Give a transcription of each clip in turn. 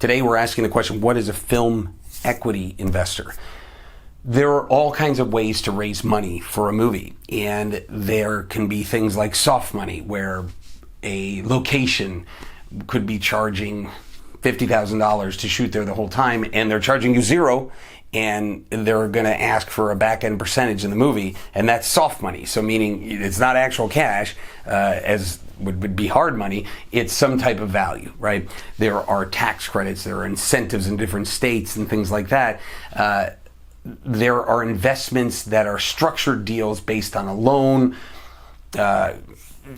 Today we're asking the question, what is a film equity investor? There are all kinds of ways to raise money for a movie, and there can be things like soft money, where a location could be charging $50,000 to shoot there the whole time, and they're charging you zero, and they're going to ask for a back-end percentage in the movie, and that's soft money. So meaning it's not actual cash, as would be hard money. It's some type of value, right? There are tax credits, there are incentives in different states and things like that. There are investments that are structured deals based on a loan,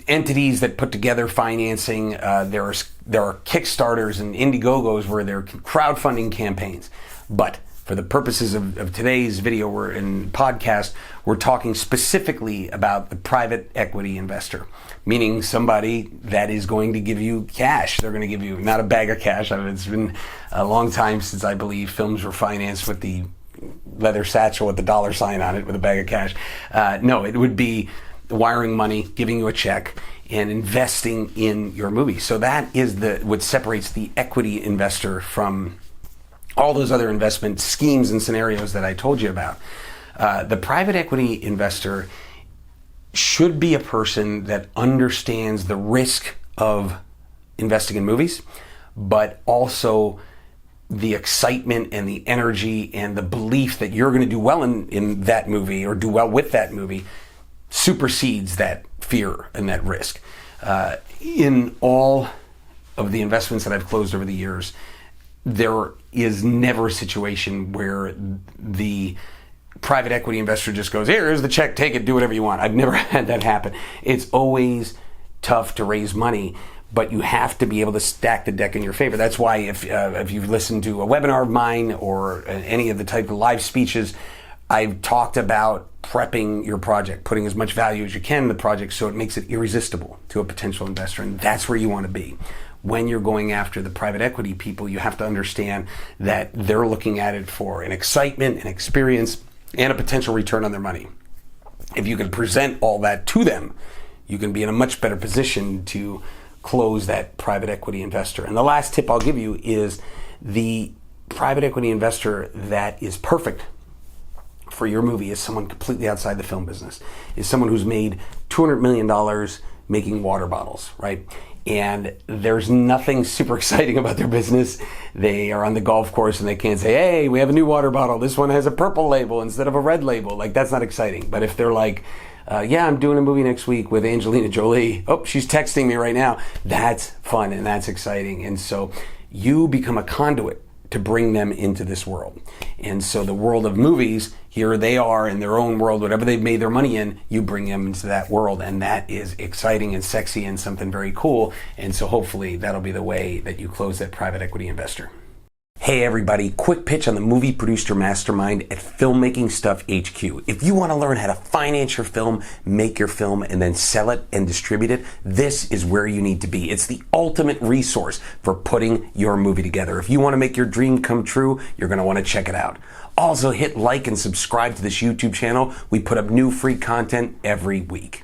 entities that put together financing. There are Kickstarters and Indiegogos where there are crowdfunding campaigns. But for the purposes of today's video and podcast, we're talking specifically about the private equity investor, meaning somebody that is going to give you cash. They're going to give you not a bag of cash. It's been a long time since I believe films were financed with the leather satchel with the dollar sign on it with a bag of cash. No, it would be wiring money, giving you a check, and investing in your movie. So that is what separates the equity investor from all those other investment schemes and scenarios that I told you about. The private equity investor should be a person that understands the risk of investing in movies, but also the excitement and the energy and the belief that you're going to do well in that movie or do well with that movie supersedes that fear and that risk. In all of the investments that I've closed over the years, there is never a situation where the private equity investor just goes, here's the check, take it, do whatever you want. I've never had that happen. It's always tough to raise money, but you have to be able to stack the deck in your favor. That's why if you've listened to a webinar of mine or any of the type of live speeches, I've talked about prepping your project, putting as much value as you can in the project so it makes it irresistible to a potential investor. And that's where you want to be. When you're going after the private equity people, you have to understand that they're looking at it for an excitement, an experience, and a potential return on their money. If you can present all that to them, you can be in a much better position to close that private equity investor. And the last tip I'll give you is the private equity investor that is perfect for your movie is someone completely outside the film business, is someone who's made $200 million making water bottles, right? And there's nothing super exciting about their business. They are on the golf course and they can't say, hey, we have a new water bottle. This one has a purple label instead of a red label. Like, that's not exciting. But if they're like, yeah, I'm doing a movie next week with Angelina Jolie. Oh, she's texting me right now. That's fun and that's exciting. And so you become a conduit to bring them into this world. And so the world of movies, here they are in their own world, whatever they've made their money in, you bring them into that world. And that is exciting and sexy and something very cool. And so hopefully that'll be the way that you close that private equity investor. Hey everybody, quick pitch on the Movie Producer Mastermind at Filmmaking Stuff HQ. If you want to learn how to finance your film, make your film, and then sell it and distribute it, this is where you need to be. It's the ultimate resource for putting your movie together. If you want to make your dream come true, you're going to want to check it out. Also hit like and subscribe to this YouTube channel. We put up new free content every week.